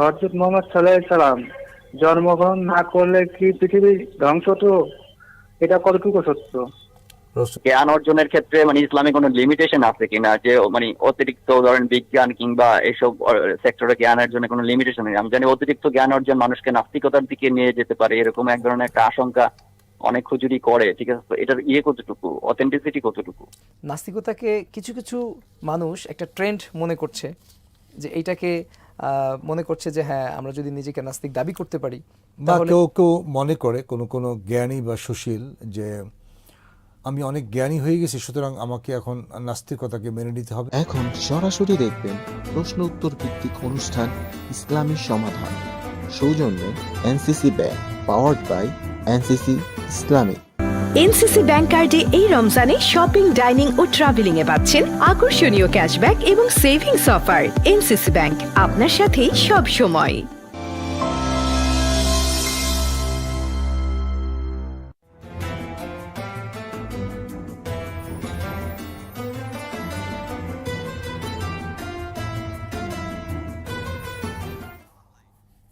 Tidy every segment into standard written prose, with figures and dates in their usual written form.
হযরত মুহাম্মদ সাল্লাল্লাহু আলাইহি সাল্লাম জন্মগ্রহণ না করলে কি পৃথিবী ধ্বংস হতো? এটা কতটুকু সত্য? জ্ঞান অর্জনের ক্ষেত্রে ইসলামে কোনো লিমিটেশন আছে কিনা, যে অতিরিক্ত ধরেন বিজ্ঞান কিংবা এসব সেক্টরে জ্ঞানের জন্য কোনো লিমিটেশন নেই। আমি জানি অতিরিক্ত জ্ঞান অর্জন মানুষকে নাস্তিকতার দিকে নিয়ে যেতে পারে, এরকম এক ধরনের একটা আশঙ্কা অনেক হুজুরি করে। ঠিক আছে, তো এটার কতটুকু, অথেন্টিসিটি কতটুকু? নাস্তিকতাকে কিছু কিছু মানুষ একটা ট্রেন্ড মনে করছে, যে এইটাকে মনে করছে যে হ্যাঁ, আমরা যদি নিজেকে নাস্তিক দাবি করতে পারি বা তাহলে কেউ কেউ মনে করে কোনো কোনো জ্ঞানী বা সুশীল যে আমি অনেক জ্ঞানী হয়ে গেছি, সুতরাং আমাকে এখন নাস্তিকতাকে মেনে নিতে হবে। এখন সরাসরি দেখবেন প্রশ্ন উত্তর ভিত্তিক অনুষ্ঠান ইসলামী সমাধান, সৌজন্যে NCC bank, powered by NCC Islamic. NCC bank কার্ডে এই রমজানে শপিং, ডাইনিং ও ট্রাভেলিং এ পাচ্ছেন আকর্ষণীয় ক্যাশব্যাক এবং সেভিংস অফার। এনসিসি ব্যাংক, আপনার সাথেই সব সময়।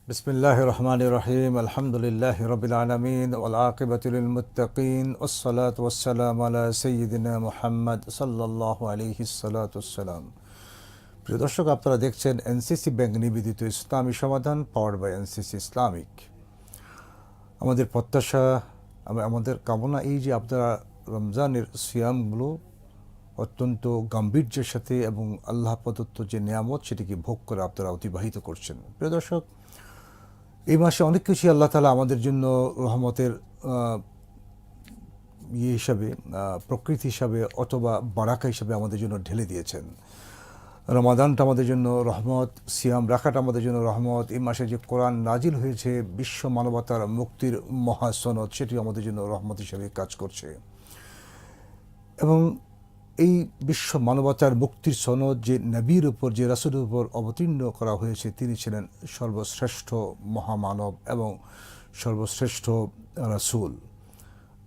বিসমিল্লাহির রহমানির রহিম, আলহামদুলিল্লাহি রাব্বিল আলামিন ওয়াল আকিবাতু লিল মুত্তাকিন ওয়াসসালাতু ওয়াসসালামু আলা সাইয়্যিদিনা মুহাম্মদ সাল্লাল্লাহু আলাইহি সাল্লাতু ওয়াসসালাম। প্রিয় দর্শক, আপনারা দেখছেন এনসিসি ব্যাংক নিবেদিত ইসলামী সমাধান, পাওয়ার বাই এনসিসি ইসলামিক। আমাদের প্রত্যাশা, আমাদের কামনা এই যে আপনারা রমজানের সিয়ামগুলো অত্যন্ত গাম্ভীর্যের সাথে এবং আল্লাহ প্রদত্ত যে নিয়ামত সেটিকে ভোগ করে আপনারা অতিবাহিত করছেন। প্রিয় দর্শক, এই মাসে অনেক কিছুই আল্লাহ তাআলা আমাদের জন্য রহমতের হিসাবে, প্রকৃতি হিসাবে অথবা বারাকা হিসাবে আমাদের জন্য ঢেলে দিয়েছেন। রমাদানটা আমাদের জন্য রহমত, সিয়াম রাখাটা আমাদের জন্য রহমত। এই মাসে যে কোরআন নাজিল হয়েছে বিশ্ব মানবতার মুক্তির মহাসনদ, সেটি আমাদের জন্য রহমত হিসাবে কাজ করছে। এবং এই বিশ্ব মানবতার মুক্তির সনদ যে নবীর উপর, যে রাসূলের উপর অবতীর্ণ করা হয়েছে, তিনি ছিলেন সর্বশ্রেষ্ঠ মহামানব এবং সর্বশ্রেষ্ঠ রাসূল।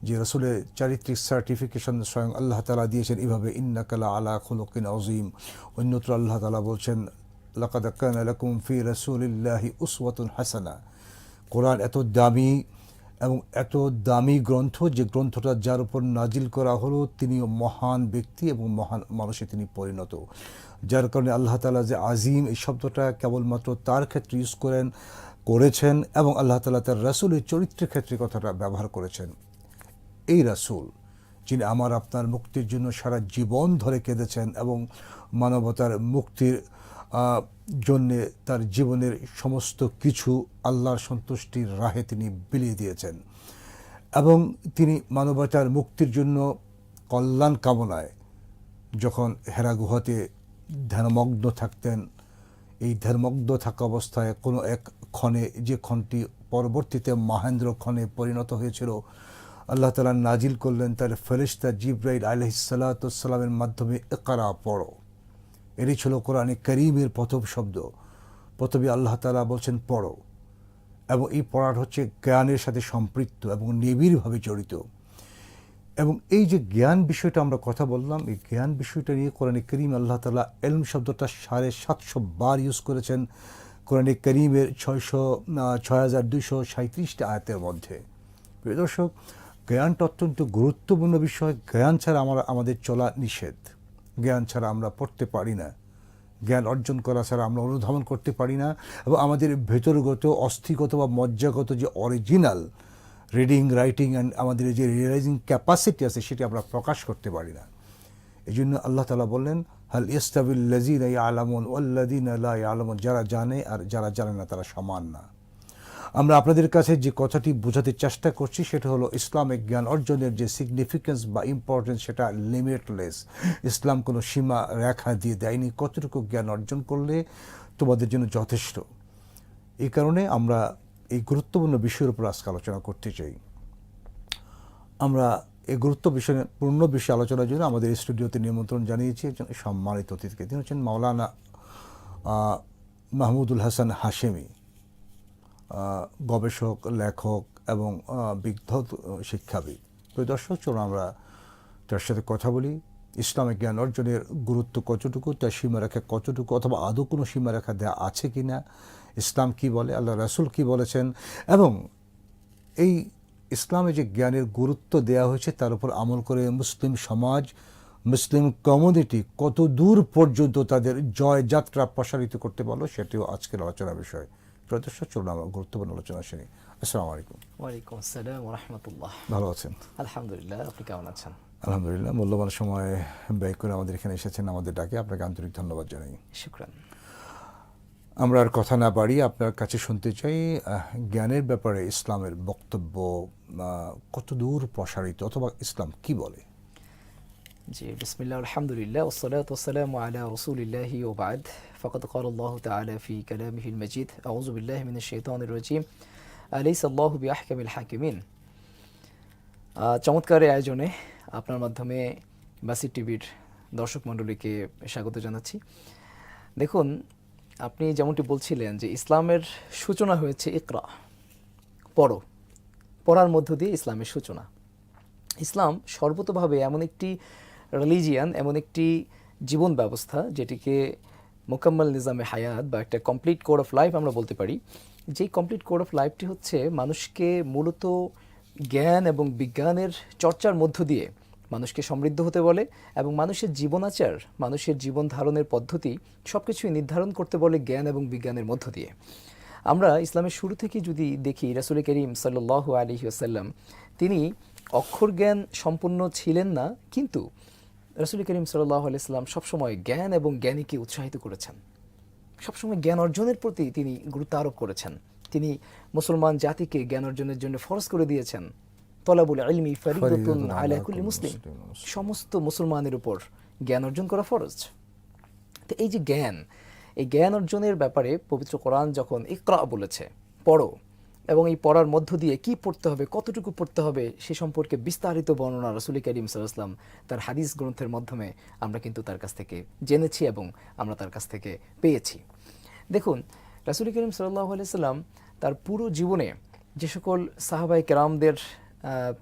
যে রাসূলের চারিত্রিক সার্টিফিকেশন স্বয়ং আল্লাহ তাআলা দিয়েছেন এভাবে, ইন্নাকা লা আলা খুলুকিন আযীম। অন্যত্র আল্লাহ তাআলা বলছেন, লাকাদ কানা লাকুম ফি রাসূলিল্লাহি উসওয়াতুন হাসানা। কোরআন এত দামি এবং এত দামি গ্রন্থ, যে গ্রন্থটা যার উপর নাজিল করা হলো তিনিও মহান ব্যক্তি এবং মহান মানুষে তিনি পরিণত। যার কারণে আল্লাহ তাআলা যে আজিম এই শব্দটা কেবলমাত্র তার ক্ষেত্রে ইউজ করেছেন এবং আল্লাহ তাআলা তার রাসূলের চরিত্রের ক্ষেত্রে কথাটা ব্যবহার করেছেন। এই রাসূল যিনি আমার আপনার মুক্তির জন্য সারা জীবন ধরে কেঁদেছেন এবং মানবতার মুক্তির জন্যে তার জীবনের সমস্ত কিছু আল্লাহর সন্তুষ্টির রাহে তিনি বিলিয়ে দিয়েছেন। এবং তিনি মানবতার মুক্তির জন্য কল্যাণ কামনায় যখন হেরা গুহাতে ধ্যানমগ্ন থাকতেন, এই ধ্যানমগ্ন থাকা অবস্থায় কোনো এক ক্ষণে, যে ক্ষণটি পরবর্তীতে মহেন্দ্র ক্ষণে পরিণত হয়েছিল, আল্লাহ তাআলা নাজিল করলেন তার ফেরেশতা জিবরাইল আলাইহিসসালাতু ওয়াসসালামের মাধ্যমে, ইকরা পড়ো। এরই ছিল কোরআনে কারীমের প্রথম শব্দ। প্রথমে আল্লাহ তাআলা বলছেন পড়ো, এবং এই পড়ার হচ্ছে জ্ঞানের সাথে সম্পৃক্ত এবং নিবিড়ভাবে জড়িত। এবং এই যে জ্ঞান বিষয়টা আমরা কথা বললাম, এই জ্ঞান বিষয়টা নিয়ে কোরআনে কারীম আল্লাহ তাআলা ইলম শব্দটা 750 বার ইউজ করেছেন কোরআনে কারীমের 6237টা আয়াতের মধ্যে। প্রিয় দর্শক, জ্ঞানটা অত্যন্ত গুরুত্বপূর্ণ বিষয়। জ্ঞান ছাড়া আমাদের চলা নিষেধ। জ্ঞান ছাড়া আমরা পড়তে পারি না, জ্ঞান অর্জন করা ছাড়া আমরা অনুধাবন করতে পারি না, এবং আমাদের ভেতরগত, অস্থিগত বা মজ্জাগত যে অরিজিনাল রিডিং, রাইটিং অ্যান্ড আমাদের যে রিয়েলাইজিং ক্যাপাসিটি আছে সেটি আমরা প্রকাশ করতে পারি না। এই জন্য আল্লাহ তাআলা বললেন, হাল ইয়াস্তাবিল লাযীনা ইয়ালামুন ওয়াল্লাযীনা লা ইয়ালামুন। যারা জানে আর যারা জানে না তারা সমান না। আমরা আপনাদের কাছে যে কথাটি বোঝাতে চেষ্টা করছি সেটা হলো, ইসলামিক জ্ঞান অর্জনের যে সিগনিফিকেন্স বা ইম্পর্টেন্স সেটা লিমিটলেস। ইসলাম কোনো সীমা রেখা দিয়ে দেয়নি, কতটুকু জ্ঞান অর্জন করলে তোমাদের জন্য যথেষ্ট। এই কারণে আমরা এই গুরুত্বপূর্ণ বিষয়ের উপর আজকে আলোচনা করতে চাই। আমরা এই গুরুত্বপূর্ণ বিষয়ে আলোচনার জন্য আমাদের স্টুডিওতে নিমন্ত্রণ জানিয়েছি একজন সম্মানিত অতিথিকে। তিনি হচ্ছেন মাওলানা মাহমুদুল হাসান হাশেমি, গবেষক, লেখক এবং বিজ্ঞ শিক্ষাবিদ। প্রিয় দর্শক, চলুন আমরা তার সাথে কথা বলি। ইসলামিক জ্ঞান অর্জনের গুরুত্ব কতটুকু, তার সীমারেখা কতটুকু, অথবা আদৌ কোনো সীমারেখা দেওয়া আছে কি না, ইসলাম কি বলে, আল্লাহ রাসূল কি বলেছেন, এবং এই ইসলামে যে জ্ঞানের গুরুত্ব দেওয়া হয়েছে তার উপর আমল করে মুসলিম সমাজ, মুসলিম কমিউনিটি কত দূর পর্যন্ত তাদের জয়যাত্রা প্রসারিত করতে পারলো, সেটিও আজকের আলোচনার বিষয়। প্রদর্শক, চলুন আমরা গুরুত্বপূর্ণ আলোচনা শুনি। আসসালামু আলাইকুম। ওয়ালাইকুম আসসালাম ওয়া রাহমাতুল্লাহ। ভালো আছেন? আলহামদুলিল্লাহ, আপনি কেমন আছেন? আলহামদুলিল্লাহ। মূল্যবান সময় ব্যয় করে আমাদের এখানে এসেছেন, আমাদের ডাকে আপনাকে আন্তরিক ধন্যবাদ জানাই। শুকরান। আমরা আর কথা না বাড়িয়ে আপনার কাছে শুনতে চাই জ্ঞানের ব্যাপারে ইসলামের বক্তব্য কত দূর প্রসারিত, অথবা ইসলাম কি বলে? জি, বিসমিল্লাহ, আলহামদুলিল্লাহ, ওয়াসসালাতু ওয়াসসালামু আলা রাসূলিল্লাহি ওয়া বা'দ। ফাকাদ ক্বালা আল্লাহু তাআলা ফি কালামিহিল মাজিদ, আউযু বিল্লাহি মিনাশ শাইতানির রাজীম, আলাইসা আল্লাহু বিআহকামিল হাকিমিন। চমৎকার এই আয়োজনে আপনার মাধ্যমে বাসি টিভির দর্শক মণ্ডলীকে স্বাগত জানাচ্ছি। দেখুন, আপনি যেমনটি বলছিলেন যে ইসলামের সূচনা হয়েছে ইকরা, পড়ো, পড়ার মধ্য দিয়ে ইসলামের সূচনা। ইসলাম সর্বতোভাবে এমন একটি রিলিজিয়ান, এমন একটি জীবন ব্যবস্থা যেটিকে মোকাম্মল নিজামে হায়াত বা একটা কমপ্লিট কোড অফ লাইফ আমরা বলতে পারি। যেই কমপ্লিট কোড অফ লাইফটি হচ্ছে মানুষকে মূলত জ্ঞান এবং বিজ্ঞানের চর্চার মধ্য দিয়ে মানুষকে সমৃদ্ধ হতে বলে, এবং মানুষের জীবনাচার, মানুষের জীবন ধারণের পদ্ধতি সব কিছুই নির্ধারণ করতে বলে জ্ঞান এবং বিজ্ঞানের মধ্য দিয়ে। আমরা ইসলামের শুরু থেকে যদি দেখি, রাসূল করিম সাল্লাল্লাহু আলাইহি ওয়াসাল্লাম তিনি অক্ষর জ্ঞান সম্পন্ন ছিলেন না, কিন্তু রাসূল করিম সাল্লাল্লাহু আলাইহি ওয়াসাল্লাম সবসময় জ্ঞান এবং জ্ঞানীকে উৎসাহিত করেছেন, সবসময় জ্ঞান অর্জনের প্রতি তিনি গুরুত্ব আরোপ করেছেন। তিনি মুসলমান জাতিকে জ্ঞান অর্জনের জন্য ফরজ করে দিয়েছেন, তলাবুল ইলমি ফরিদাতুন আলা কুল্লি মুসলিম, সমস্ত মুসলমানের উপর জ্ঞান অর্জন করা ফরজ। তো এই যে জ্ঞান, এই জ্ঞান অর্জনের ব্যাপারে পবিত্র কোরআন যখন ইকরা বলেছে, পড়ো, এবং এই পড়ার মধ্য দিয়ে কি পড়তে হবে, কতটুকু পড়তে হবে, সে সম্পর্কে বিস্তারিত বর্ণনা রাসূল করিম সাল্লাল্লাহু আলাইহি ওয়াসাল্লাম তার হাদিস গ্রন্থের মাধ্যমে আমরা কিন্তু তার কাছ থেকে জেনেছি এবং আমরা তার কাছ থেকে পেয়েছি। দেখুন, রাসূল করিম সাল্লাল্লাহু আলাইহি ওয়াসাল্লাম তার পুরো জীবনে যে সকল সাহাবায়ে কেরামদের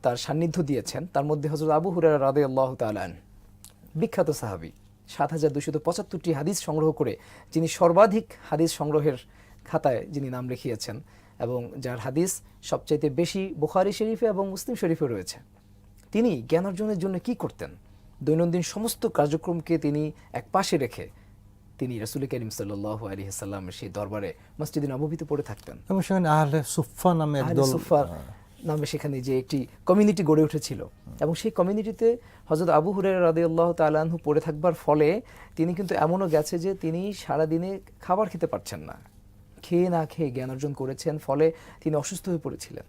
তার সান্নিধ্য দিয়েছেন, তার মধ্যে হযরত আবু হুরায়রা রাদিয়াল্লাহু তাআলা আনহু, বিখ্যাত সাহাবী, ৭,২৭৫টি হাদিস সংগ্রহ করে যিনি সর্বাধিক হাদিস সংগ্রহের খাতায় যিনি নাম লিখিয়েছেন, এবং যার হাদিস সবচাইতে বেশি বুখারী শরীফে এবং মুসলিম শরীফে রয়েছে। তিনি জ্ঞান অর্জনের জন্য কি করতেন? দৈনন্দিন সমস্ত কার্যক্রমকে তিনি এক পাশে রেখে তিনি রাসূল করিম সাল্লাল্লাহু আলাইহি ওয়াসাল্লামের সেই দরবারে মসজিদে নববীতে পড়ে থাকতেন, এবং সেখানে আহলে সুফফা নামে একদল, সুফফা নামে সেখানে যে একটি কমিউনিটি গড়ে উঠেছিল, এবং সেই কমিউনিটিতে হযরত আবু হুরায়রা রাদিয়াল্লাহু তাআলা আনহু পড়ে থাকবার ফলে তিনি কিন্তু এমনও গেছে যে তিনি সারাদিনে খাবার খেতে পারছেন না, খেয়ে না খেয়ে জ্ঞান অর্জন করেছেন, ফলে তিনি অসুস্থ হয়ে পড়েছিলেন।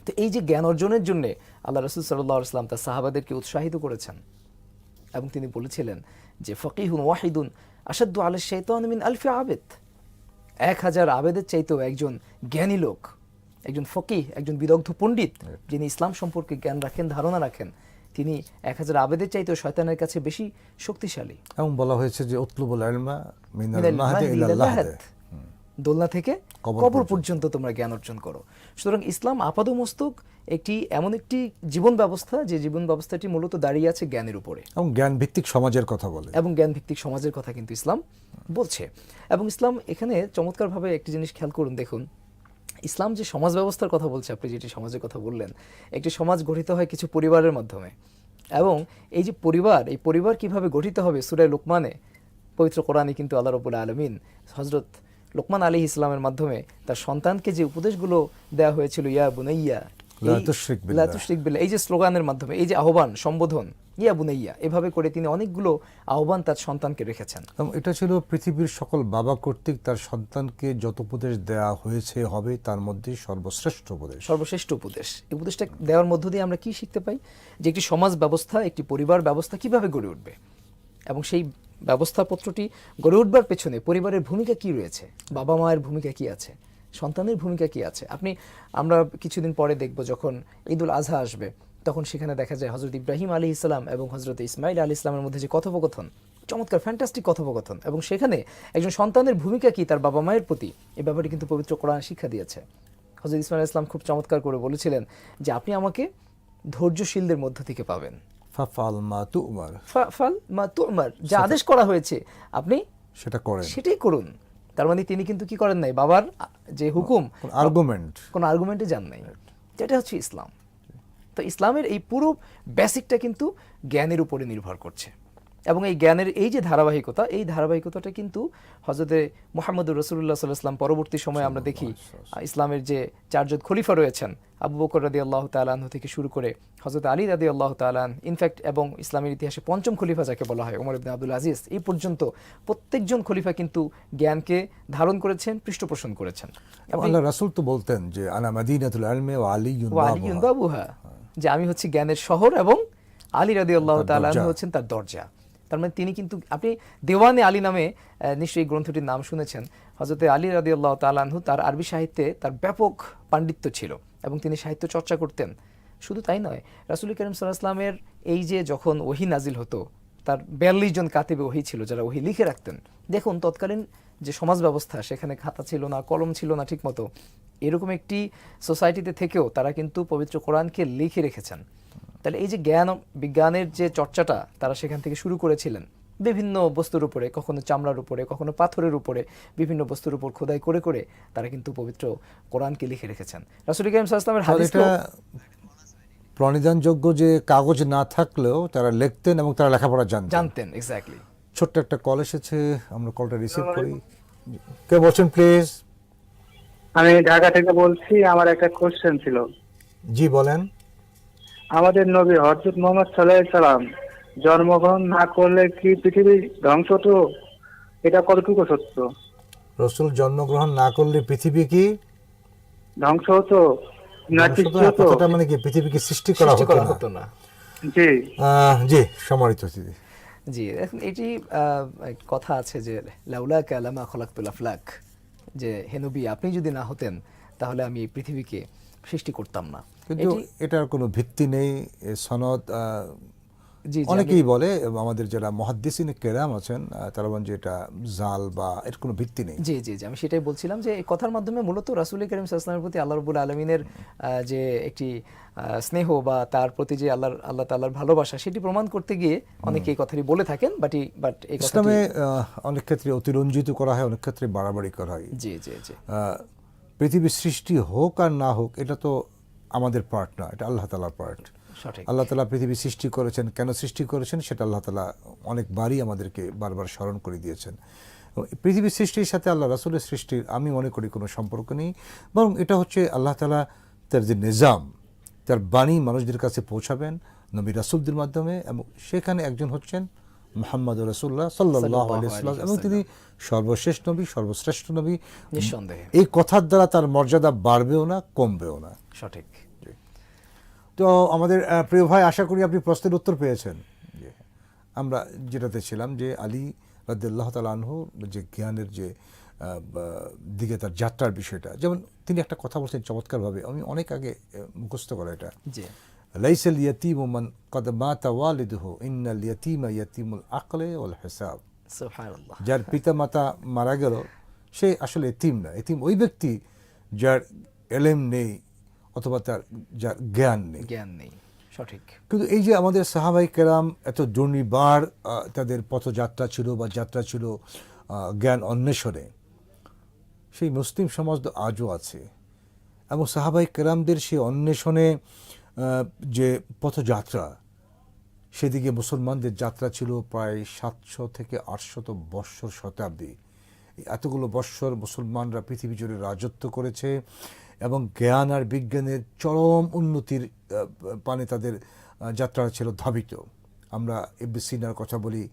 তো এই যে জ্ঞান অর্জনের জন্য আল্লাহ রাসূল সাল্লাল্লাহু আলাইহি ওয়াসাল্লাম তার সাহাবাদেরকে উৎসাহিত করেছেন, এবং তিনি বলেছিলেন যে ফকিহুন ওয়াহিদুন আশাদ্দু আলা শাইতান মিন আলফি আবেদ, ১,০০০ আবেদের চাইতেও একজন জ্ঞানী লোক, একজন ফকিহ, একজন বিদগ্ধ পণ্ডিত যিনি ইসলাম সম্পর্কে জ্ঞান রাখেন, ধারণা রাখেন, তিনি ১,০০০ আবেদের চাইতেও শয়তানের কাছে বেশি শক্তিশালী। এবং বলা হয়েছে যে উতলুবুল ইলমা মিনাল মাহদি ইলাল লাহদ, দোলনা থেকে কবর পর্যন্ত তোমরা জ্ঞান অর্জন করো। সুতরাং ইসলাম আপাদমস্তক এমন একটি জীবন ব্যবস্থা, যে জীবন ব্যবস্থাটি মূলত দাঁড়িয়ে আছে জ্ঞানের উপরে, এবং জ্ঞান ভিত্তিক সমাজের কথা বলে, এবং জ্ঞান ভিত্তিক সমাজের কথা কিন্তু ইসলাম বলছে। এবং ইসলাম এখানে চমৎকারভাবে একটি জিনিস খেয়াল করুন, দেখুন, ইসলাম যে সমাজ ব্যবস্থার কথা বলছে, আপনি যেটি সমাজের কথা বললেন, একটি সমাজ গঠিত হয় কিছু পরিবারের মাধ্যমে, এবং এই যে পরিবার, এই পরিবার কিভাবে গঠিত হবে, সূরা লুকমানে, পবিত্র কোরআনে কিন্তু আল্লাহ রাব্বুল আলামিন হযরত লোকমান আলাইহিস সালামের মাধ্যমে তার সন্তানকে যে উপদেশগুলো দেওয়া হয়েছিল, ইয়া বুনাইয়া লা তুশরিক বিল্লাহ, এই যে স্লোগানের মাধ্যমে, এই যে আহ্বান, সম্বোধন, ইয়া বুনাইয়া, এভাবে করে তিনি অনেকগুলো আহ্বান তার সন্তানকে রেখেছেন। এবং এটা ছিল পৃথিবীর সকল বাবা কর্তৃক তার সন্তানকে যত উপদেশ দেওয়া হয়েছে হবে তার মধ্যে সর্বশ্রেষ্ঠ উপদেশ, সর্বশ্রেষ্ঠ উপদেশ। এই উপদেশটা দেওয়ার মধ্য দিয়ে আমরা কি শিখতে পাই? যে একটি সমাজ ব্যবস্থা, একটি পরিবার ব্যবস্থা কিভাবে গড়ে উঠবে, এবং সেই ব্যবস্থাপত্রটি গড়ে উঠবার পেছনে পরিবারের ভূমিকা কি রয়েছে, বাবা মায়ের ভূমিকা কি আছে, সন্তানের ভূমিকা কি আছে। আমরা কিছুদিন পরে দেখব, যখন ঈদুল আজহা আসবে, তখন সেখানে দেখা যায় হযরত ইব্রাহিম আলাইহিস সালাম এবং হযরত ইসমাইল আলাইহিস সালামের মধ্যে যে কথোপকথন, চমৎকার ফ্যান্টাস্টিক কথোপকথন, এবং সেখানে একজন সন্তানের ভূমিকা কি তার বাবা মায়ের প্রতি, এই ব্যাপারে কিন্তু পবিত্র কোরআন শিক্ষা দিয়েছে। হযরত ইসমাইল আলাইহিস সালাম খুব চমৎকার করে বলেছিলেন যে আপনি আমাকে ধৈর্যশীলদের মধ্য থেকে পাবেন, ফাফআল মা তুমার, ফাফআল মা তুমার, যা আদেশ করা হয়েছে আপনি সেটাই করুন। তার মানে তিনি কিন্তু কি করেন নাই, বাবার যে হুকুম, আর্গুমেন্ট, কোনো আর্গুমেন্টে যান নাই। যেটা হচ্ছে ইসলাম। তো ইসলামের এই পুরো বেসিকটা কিন্তু জ্ঞানের উপরে নির্ভর করছে, এবং এই জ্ঞানের এই যে ধারাবাহিকতা, এই ধারাবাহিকতাটা কিন্তু হযরতে মুহাম্মদুর রাসূলুল্লাহ সাল্লাল্লাহু আলাইহি ওয়াসাল্লাম পরবর্তী সময়ে আমরা দেখি ইসলামের যে চারজন খলিফা রয়েছেন, আবু বকর রাদিয়াল্লাহু তাআলা আনহু থেকে শুরু করে হযরত আলী রাদিয়াল্লাহু তাআলা আনহু, ইনফ্যাক্ট এবং ইসলামের ইতিহাসে পঞ্চম খলিফা যাকে বলা হয় ওমর ইবনে আব্দুল আজিজ, এই পর্যন্ত প্রত্যেকজন খলিফা কিন্তু জ্ঞানকে ধারণ করেছেন, পৃষ্ঠপোষণ করেছেন। এবং আল্লাহ রাসূল তো বলতেন যে আনা মাদিনাতুল ইলমি ওয়া আলিয়ুন ওয়ালিয়ুন বাবুহা, যে আমি হচ্ছি জ্ঞানের শহর এবং আলী রাদিয়াল্লাহু তাআলা আনহু হচ্ছেন তার দরজা। তার মানে তিনি কিন্তু, আপনি দেওয়ানে আলী নামে নিশ্চয়ই গ্রন্থটির নাম শুনেছেন। হযরতে আলী রাদিয়াল্লাহু তাআলা আনহু তার আরবি সাহিত্যে তার ব্যাপক পাণ্ডিত্য ছিল এবং তিনি সাহিত্য চর্চা করতেন। শুধু তাই নয়, রাসূল করিম সাল্লাল্লাহু আলাইহি ওয়াসাল্লামের এই যে যখন ওহী নাজিল হতো, তার 42 জন কাতিবে ওহী ছিল যারা ওহী লিখে রাখতেন। দেখুন তৎকালীন যে সমাজ ব্যবস্থা, সেখানে খাতা ছিল না, কলম ছিল না ঠিকমতো, এরকম একটি সোসাইটিতে থেকেও তারা কিন্তু পবিত্র কোরআনকে লিখে রেখেছেন। তাহলে এই যে জ্ঞান বিজ্ঞানের যে চর্চাটা তারা সেখান থেকে শুরু করেছিলেন, বিভিন্ন বস্তুর উপরে, কখনো চামড়ার উপরে, কখনো পাথরের উপরে, বিভিন্ন বস্তুর উপর খোদাই করে করে তারা কিন্তু পবিত্র কোরআনকে লিখে রেখেছেন। রাসূল করিম সাল্লাল্লাহু আলাইহি ওয়াসাল্লামের হাদিস এটা প্রণিধানযোগ্য যে কাগজ না থাকলেও তারা লিখতেন এবং তারা লেখাপড়া জানতেন। এক্স্যাক্টলি। ছোট্ট একটা কল এসেছে, আমরা কলটা রিসিভ করি। কে বলছেন প্লিজ? আমি ঢাকা থেকে বলছি, আমার একটা কোশ্চেন ছিল। জি বলেন। আমাদের নবী হযরত মুহাম্মদ সাল্লাল্লাহু আলাইহি সাল্লাম জন্মগ্রহণ না করলে কি পৃথিবী ধ্বংস হতো? এটা কতটুকু সত্য? রাসূল জন্মগ্রহণ না করলে পৃথিবী কি ধ্বংস হতো না সৃষ্টি হতো? কথাটা মানে কি পৃথিবীকে সৃষ্টি করা হতো না? জি জি, সম্মানিত অতিথি। জি, এখন এটি কথা আছে যে লাউলাকা লামা খলাকতুল আফলাক, যে হে নবী আপনি যদি না হতেন তাহলে আমি এই পৃথিবীকে সৃষ্টি করতাম না। কিন্তু এটার কোনো ভিত্তি নেই, সনদ। জি, অনেকেই বলে, আমাদের যারা মুহাদ্দিসিন কেরাম আছেন তারা বলেন যে এটা জাল বা এর কোনো ভিত্তি নেই। জি জি জি, আমি সেটাই বলছিলাম যে এই কথার মাধ্যমে মূলত রাসূল করিম সাল্লাল্লাহু আলাইহি ওয়াসাল্লামের প্রতি আল্লাহ রাব্বুল আলামিনের যে একটি স্নেহ বা তার প্রতি যে আল্লাহ তাআলার ভালোবাসা, সেটি প্রমাণ করতে গিয়ে অনেকে এই কথাটি বলে থাকেন। বাট এই কথাটি ইসলামে অনেক ক্ষেত্রে অতিরঞ্জিত করা হয়, অনেক ক্ষেত্রে বাড়াবাড়ি করা হয়। জি জি জি, পৃথিবীর সৃষ্টি হোক আর না হোক এটা তো আমাদের পার্ট না, এটা আল্লাহ তাআলার পার্ট। সঠিক। আল্লাহ তাআলা পৃথিবী সৃষ্টি করেছেন, কেন সৃষ্টি করেছেন সেটা আল্লাহ তাআলা অনেকবারই আমাদেরকে বারবার স্মরণ করে দিয়েছেন। পৃথিবীর সৃষ্টির সাথে আল্লাহ রাসূলের সৃষ্টির আমি মনে করি কোনো সম্পর্ক নেই, বরং এটা হচ্ছে আল্লাহ তাআলা তার যে নিজাম, তার বাণী মানুষদের কাছে পৌঁছাবেন নবী রাসূলদের মাধ্যমে, এবং সেখানে একজন হচ্ছেন মুহাম্মদুর রাসূলুল্লাহ সাল্লাল্লাহু আলাইহি ওয়াসাল্লাম, এবং তিনি সর্বশেষ নবী, সর্বশ্রেষ্ঠ নবী। নিঃসন্দেহে এই কথার দ্বারা তার মর্যাদা বাড়বেও না, কমবেও না। সঠিক। তো আমাদের প্রিয় ভাই, আশা করি আপনি প্রশ্নের উত্তর পেয়েছেন। আমরা যেটাতে ছিলাম যে আলী রাদিয়াল্লাহু তাআলা আনহু যে জ্ঞানের যে দিকে তার যাত্রার বিষয়টা, যেমন তিনি একটা কথা বলছেন চমৎকারভাবে, আমি অনেক আগে মুখস্থ করা এটা, জি, লাইসাল ইয়াতীমু মান ক্বাদ মাতা ওয়ালিদুহু ইন্নাল ইয়াতীমা ইয়াতীমুল আকলি ওয়াল হিসাব। সুবহানাল্লাহ। যার পিতা মাতা মারা গেল সে আসলে এতিম না, এতিম ওই ব্যক্তি যার এলেম নেই অথবা যার জ্ঞান নেই। সঠিক। কিন্তু এই যে আমাদের সাহাবাই কেরাম এত দুর্নিবার তাদের পথযাত্রা ছিল বা যাত্রা ছিল জ্ঞান অন্বেষণে, সেই মুসলিম সমাজ তো আজও আছে, এবং সাহাবাই কেরামদের সেই অন্বেষণে যে পথযাত্রা, সেদিকে মুসলমানদের যাত্রা ছিল প্রায় 700 থেকে 800 বৎসর, শতাব্দী। এতগুলো বৎসর মুসলমানরা পৃথিবী জুড়ে রাজত্ব করেছে এবং জ্ঞান আর বিজ্ঞানের চরম উন্নতির পানে তাদের যাত্রা ছিল ধাবিত। আমরা ইবনে সিনার কথা বলি,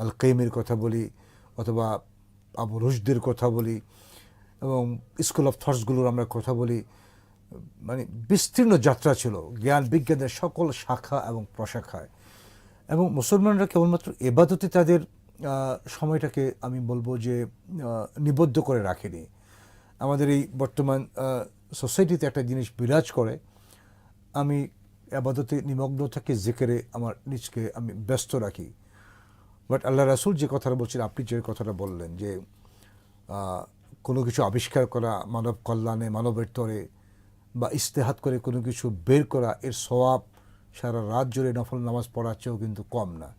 আল কাইমের কথা বলি, অথবা আবু রুশদের কথা বলি, এবং স্কুল অফ থটসগুলোর আমরা কথা বলি। মানে বিস্তীর্ণ যাত্রা ছিল জ্ঞান বিজ্ঞানের সকল শাখা এবং প্রশাখায়, এবং মুসলমানরা কেবলমাত্র ইবাদতে তাদের সময়টাকে আমি বলবো যে নিবদ্ধ করে রাখেনি। আমাদের এই বর্তমান সোসাইটিতে একটা জিনিস বিরাজ করে, আমি ইবাদতে নিমগ্ন থাকি, জিকিরে আমার নিজকে আমি ব্যস্ত রাখি। বাট আল্লাহ রাসূল যে কথাটা বলছেন, আপনি যে কথাটা বললেন যে কোনো কিছু আবিষ্কার করা মানব কল্যাণে, মানবের তরে, বা ইস্তেহাত করে কোনো কিছু বের করা, এর সওয়াব সারা রাত জুড়ে নফল নামাজ পড়ার চেয়েও কিন্তু কম না।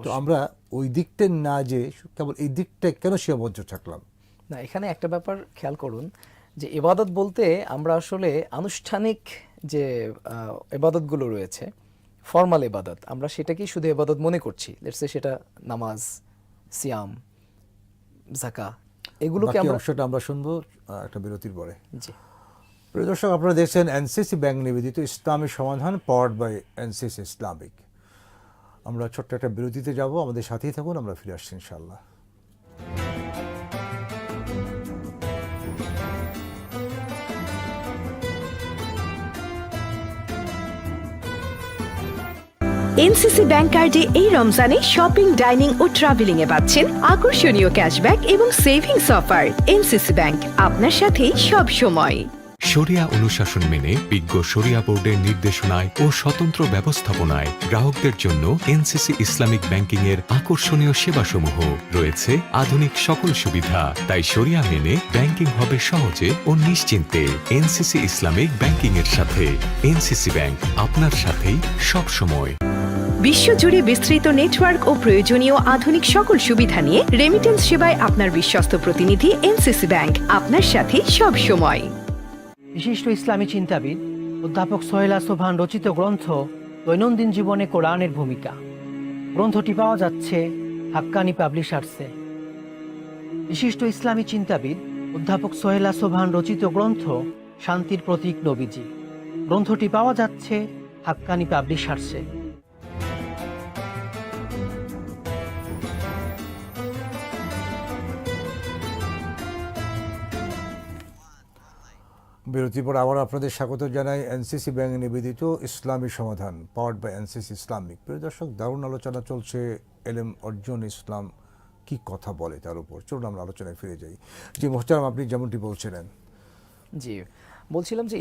তো আমরা ওই দিকটা না যে কেবল এই দিকটায় কেন সীমাবদ্ধ থাকলাম? না, এখানে একটা ব্যাপার খেয়াল করুন যে ইবাদত বলতে আমরা আসলে আনুষ্ঠানিক যে ইবাদতগুলো রয়েছে, ফর্মাল ইবাদত, আমরা সেটাকেই শুধু ইবাদত মনে করছি। লেটস সে সেটা নামাজ, সিয়াম, যাকা, এগুলোকে বাকি আমরা অংশটা আমরা শুনবো একটা বিরতির পরে। জি প্রিয় দর্শক, আপনারা দেখছেন এনসিসি ব্যাংক নিবেদিত ইসলামী সমাধান, পাওয়ার্ড বাই এনসিসি ইসলামিক। আমরা ছোট্ট একটা বিরতিতে যাব, আমাদের সাথেই থাকুন, আমরা ফিরে আসছি ইনশাআল্লাহ। এনসিসি ব্যাংক কার্ডে এই রমজানে শপিং, ডাইনিং ও ট্রাভেলিং এ পাচ্ছেন আকর্ষণীয় ক্যাশব্যাক এবং সেভিংস অফার। এনসিসি ব্যাংক, আপনার সাথেই সব সময়। শরিয়া অনুশাসন মেনে বিজ্ঞ শরিয়া বোর্ডের নির্দেশনায় ও স্বতন্ত্র ব্যবস্থাপনায় গ্রাহকদের জন্য এনসিসি ইসলামিক ব্যাংকিং এর আকর্ষণীয় সেবাসমূহ রয়েছে। আধুনিক সকল সুবিধা, তাই শরিয়া মেনে ব্যাংকিং হবে সহজে ও নিশ্চিন্তে। এনসিসি ইসলামিক ব্যাংকিং এর সাথে। এনসিসি ব্যাংক, আপনার সাথেই সব সময়। বিশ্বজুড়ে বিস্তৃত নেটওয়ার্ক ও প্রয়োজনীয় আধুনিক সকল সুবিধা নিয়ে রেমিটেন্স সেবায় আপনার বিশ্বস্ত প্রতিনিধি এনসিসি ব্যাংক, আপনার সাথে সব সময়। বিশিষ্ট ইসলামী চিন্তাবিদ অধ্যাপক সোহেলা সোভান রচিত গ্রন্থ দৈনন্দিন জীবনে কোরআনের ভূমিকা। গ্রন্থটি পাওয়া যাচ্ছে হাক্কানি পাবলিশার্সে। বিশিষ্ট ইসলামী চিন্তাবিদ অধ্যাপক সোহেলা সোভান রচিত গ্রন্থ শান্তির প্রতীক নবীজি। গ্রন্থটি পাওয়া যাচ্ছে হাক্কানি পাবলিশার্সে। বিরতির পর আবার আপনাদের স্বাগত জানাই এনসিসি ব্যাংক নিবেদিত ইসলামী সমাধান, পাওয়ার্ড বাই এনসিসি ইসলামিক। প্রিয় দর্শক, দারুণ আলোচনা চলছে এলেম অর্জন ইসলাম কি কথা বলে তার উপর। চলুন আমরা আলোচনায় ফিরে যাই। জি মোহতারাম, আপনি যেমনটি বলছিলেন। জি বলছিলাম যে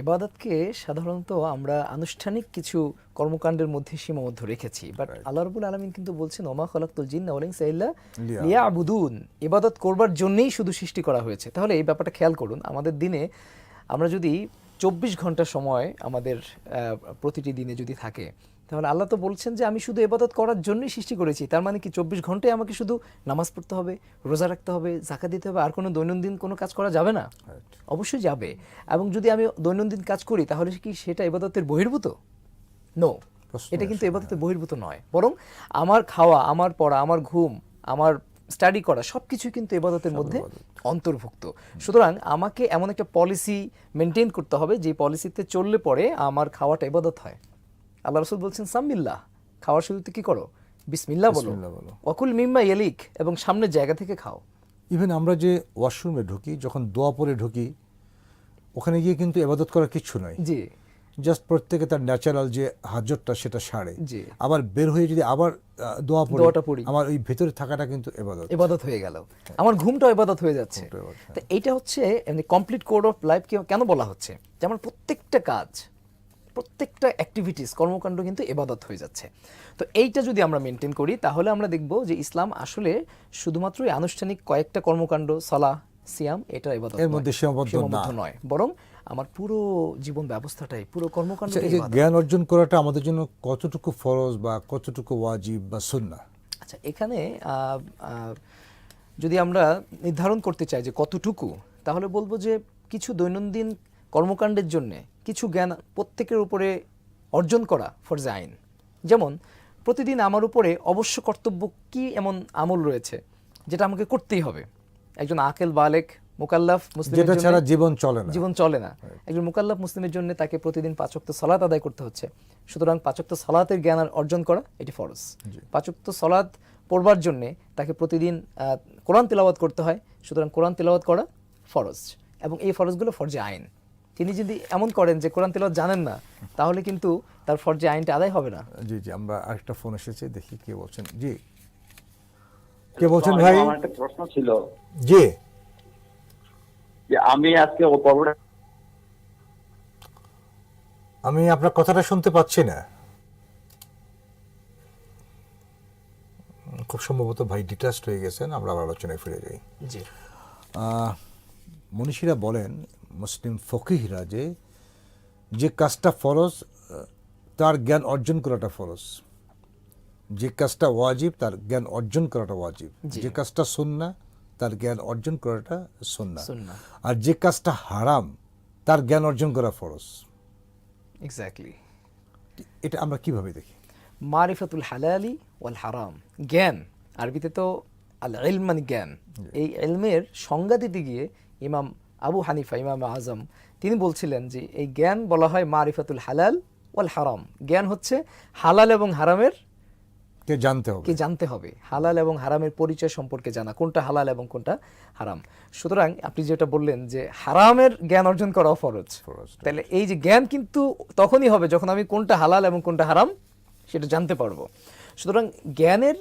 এবাদতকে সাধারণত আমরা আনুষ্ঠানিক কিছু কর্মকাণ্ডের মধ্যে সীমাবদ্ধ রেখেছি, বাট আল্লাহ রাব্বুল আলামিন কিন্তু বলছেন ওমা খালাকতুল জিন্না ওয়াল ইনসা ইল্লা লিয়াবুদুন, ইবাদত করবার জন্যই শুধু সৃষ্টি করা হয়েছে। তাহলে এই ব্যাপারটা খেয়াল করুন, আমাদের দিনে আমরা যদি 24 ঘন্টা সময় আমাদের প্রতিটি দিনে যদি থাকে, তাহলে আল্লাহ তো বলছেন যে আমি শুধু ইবাদত করার জন্যই সৃষ্টি করেছি। তার মানে কি 24 ঘন্টায় আমাকে শুধু নামাজ পড়তে হবে, রোজা রাখতে হবে, যাকাত দিতে হবে, আর কোনো দৈনন্দিন কোনো কাজ করা যাবে না? অবশ্যই যাবে। এবং যদি আমি দৈনন্দিন কাজ করি তাহলে কি সেটা ইবাদতের বহির্ভূত? নো, এটা কিন্তু ইবাদতের বহির্ভূত নয়, বরং আমার খাওয়া, আমার পড়া, আমার ঘুম, আমার স্টাডি করা সবকিছু কিন্তু ইবাদতের মধ্যে অন্তর্ভুক্ত। সুতরাং আমাকে এমন একটা পলিসি মেনটেন করতে হবে যে পলিসিতে চললে পরে আমার খাওয়াটা ইবাদত হয়। আল্লাহ রাসূল বলছেন সাম্মিল্লাহ, খাওয়ার শুরুতে কি করো? বিসমিল্লাহ বলো। ওয়াকুল মিম্মা ইয়ালিক, এবং সামনের জায়গা থেকে খাও। ইভেন আমরা যে ওয়াশরুমে ঢুকি, যখন দোয়া পরে ঢুকি, ওখানে গিয়ে কিন্তু ইবাদত করার কিচ্ছু নাই। জি, জাস্ট প্রত্যেকে তার ন্যাচারাল যে হাজতটা সেটা সারে, জি, আবার বের হয়ে যদি আবার দোয়াটা পড়ি, আমার ওই ভেতরে থাকাটা কিন্তু ইবাদত হয়ে গেল, আমার ঘুমটাও ইবাদত হয়ে যাচ্ছে। তো এইটা হচ্ছে কমপ্লিট কোড অফ লাইফ কেন বলা হচ্ছে, যে আমার প্রত্যেকটা কাজ, প্রত্যেকটা অ্যাক্টিভিটিস, কর্মকাণ্ড কিন্তু ইবাদত হয়ে যাচ্ছে। তো এইটা যদি আমরা মেনটেন করি তাহলে আমরা দেখব যে ইসলাম আসলে শুধুমাত্র আনুষ্ঠানিক কয়েকটা কর্মকাণ্ড, সালাহ, সিয়াম, এটা ইবাদত এর মধ্যে সীমাবদ্ধ নয়, বরং আমার পুরো জীবন ব্যবস্থাটাই, পুরো কর্মকাণ্ড। জ্ঞান অর্জন করাটা আমাদের জন্য কতটুকু ফরজ বা কতটুকু ওয়াজিব বা সুন্নাহ? আচ্ছা, এখানে যদি আমরা নির্ধারণ করতে চাই যে কতটুকু, তাহলে বলবো যে কিছু দৈনন্দিন কর্মকাণ্ডের জন্য কিছু জ্ঞান প্রত্যেকের উপরে অর্জন করা ফরজে আইন। যেমন প্রতিদিন আমার উপরে অবশ্য কর্তব্য কি এমন আমল রয়েছে যেটা আমাকে করতেই হবে। একজন আকেল বালেক মুকাল্লাফ মুসলিমের জন্য ছাড়া জীবন চলে না। একজন মুকাল্লাফ মুসলিমের জন্য তাকে প্রতিদিন 5 ওয়াক্ত সালাত আদায় করতে হচ্ছে। সুতরাং 5 ওয়াক্ত সালাতের জ্ঞান অর্জন করা এটি ফরজ। 5 ওয়াক্ত সালাত পড়বার জন্য তাকে প্রতিদিন কোরআন তিলাওয়াত করতে হয়। সুতরাং কোরআন তিলাওয়াত করা ফরজ, এবং এই ফরজগুলো ফরজে আইন। তিনি যদি এমন করেন যে কোরআন তিলাওয়াত জানেন না, তাহলে কিন্তু তার ফরজে আইনটা আদায় হবে না। জি জি, আমরা আরেকটা ফোন এসেছে, দেখি কে বলছেন। জি, কে বলছেন ভাই? আমার একটা প্রশ্ন ছিল। জি, যে আমি আজকে ও পর্বটা, আমি আপনার কথাটা শুনতে পাচ্ছি না। খুব সম্ভবত ভাই ডিটাচড হয়ে গেছেন। আমরা আবার আলোচনায় ফিরে যাই। জি, মনীষীরা বলেন, মুসলিম ফকিহরা, যে কাজটা ফরজ তার জ্ঞান অর্জন করাটা ফরজ, যে কাজটা ওয়াজিব তার জ্ঞান অর্জন করাটা ওয়াজিব, যে কাজটা সুন্নাহ তার জ্ঞান অর্জন করাটা সুন্নাহ, সুন্নাহ। আর যে কাজটা হারাম তার জ্ঞান অর্জন করা ফরজ। এক্স্যাক্টলি। এটা আমরা কিভাবে দেখি? মারিফাতুল হালালি ওয়াল হারাম, জ্ঞান, আরবিতে তো আল ইলম মানে জ্ঞান। এই ইলমের সংজ্ঞা দিতে গিয়ে ইমাম আবু হানিফা, ইমাম আজম, তিনি বলছিলেন যে এই জ্ঞান বলা হয় মারিফাতুল হালাল ওয়াল হারাম। জ্ঞান হচ্ছে হালাল এবং হারামের কে জানতে হবে, কে জানতে হবে, হালাল এবং হারামের পরিচয় সম্পর্কে জানা, কোনটা হালাল এবং কোনটা হারাম। সুতরাং আপনি যেটা বললেন যে হারামের জ্ঞান অর্জন করা ফরজ, তাহলে এই যে জ্ঞান কিন্তু তখনই হবে যখন আমি কোনটা হালাল এবং কোনটা হারাম সেটা জানতে পারবো। সুতরাং জ্ঞানের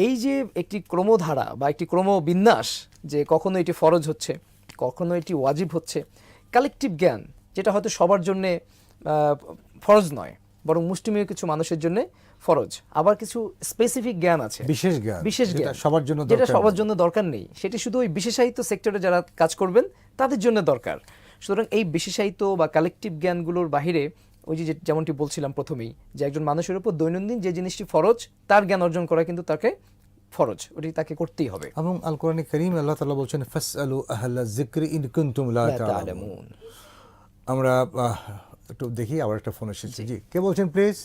এই যে একটি ক্রমধারা বা একটি ক্রমবিন্যাস, যে কখনো এটি ফরজ হচ্ছে, কখনো এটি ওয়াজিব হচ্ছে, কালেকটিভ জ্ঞান যেটা হয়তো সবার জন্যে ফরজ নয়, বরং মুষ্টিমেয় কিছু মানুষের জন্য ফরজ, আবার কিছু স্পেসিফিক জ্ঞান আছে, বিশেষ জ্ঞান, বিশেষ যেটা জ্ঞান সবার জন্য যেটা দরকার সবার নেই। জন্য দরকার নেই, সেটি শুধু ওই বিশেষায়িত সেক্টরে যারা কাজ করবেন তাদের জন্য দরকার। সুতরাং এই বিশেষায়িত বা কালেকটিভ জ্ঞানগুলোর বাহিরে ওই যে যেমনটি বলছিলাম প্রথমেই, যে একজন মানুষের উপর দৈনন্দিন যে জিনিসটি ফরজ তার জ্ঞান অর্জন করা কিন্তু তাকে ফরজ, ওটি তাকে করতেই হবে। এবং আল কোরআনে কারীম আল্লাহ তাআলা বলছেন ফাসআলু আহলা যিকরি ইন কুনতুম লা লা তা'লামুন। তা'লামুন। আমরা একটু দেখি, আবার একটা ফোন এসেছে। জি, কে বলছেন প্লিজ?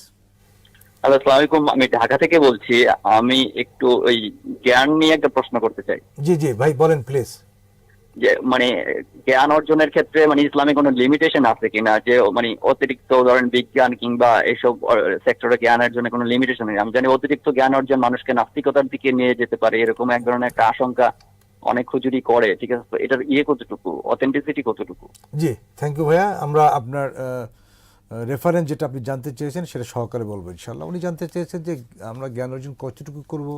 হ্যালো, আসসালামু আলাইকুম, আমি ঢাকা থেকে বলছি। আমি একটু ওই জ্ঞান নিয়ে একটা প্রশ্ন করতে চাই। জি জি ভাই বলেন প্লিজ। যে মানে জ্ঞান অর্জনের ক্ষেত্রে মানে ইসলামে কোনো লিমিটেশন আছে কিনা, যে মানে অতিরিক্ত ধরেন বিজ্ঞান কিংবা এসব সেক্টরে জ্ঞানের জন্য কোনো লিমিটেশন নেই? আমি জানি অতিরিক্ত জ্ঞান অর্জন মানুষকে নাস্তিকতার দিকে নিয়ে যেতে পারে, এরকম এক ধরনের একটা আশঙ্কা অনেক হুজুরি করে, ঠিক আছে? তো এটার কতটুকু, অথেন্টিসিটি কতটুকু? জি, থ্যাংক ইউ ভাইয়া। আমরা আপনার রেফারেন্স যেটা আপনি জানতে চেয়েছেন সেটা সহকারে বলবো ইনশাআল্লাহ। উনি জানতে চেয়েছেন যে আমরা জ্ঞান অর্জন কতটুকু করব,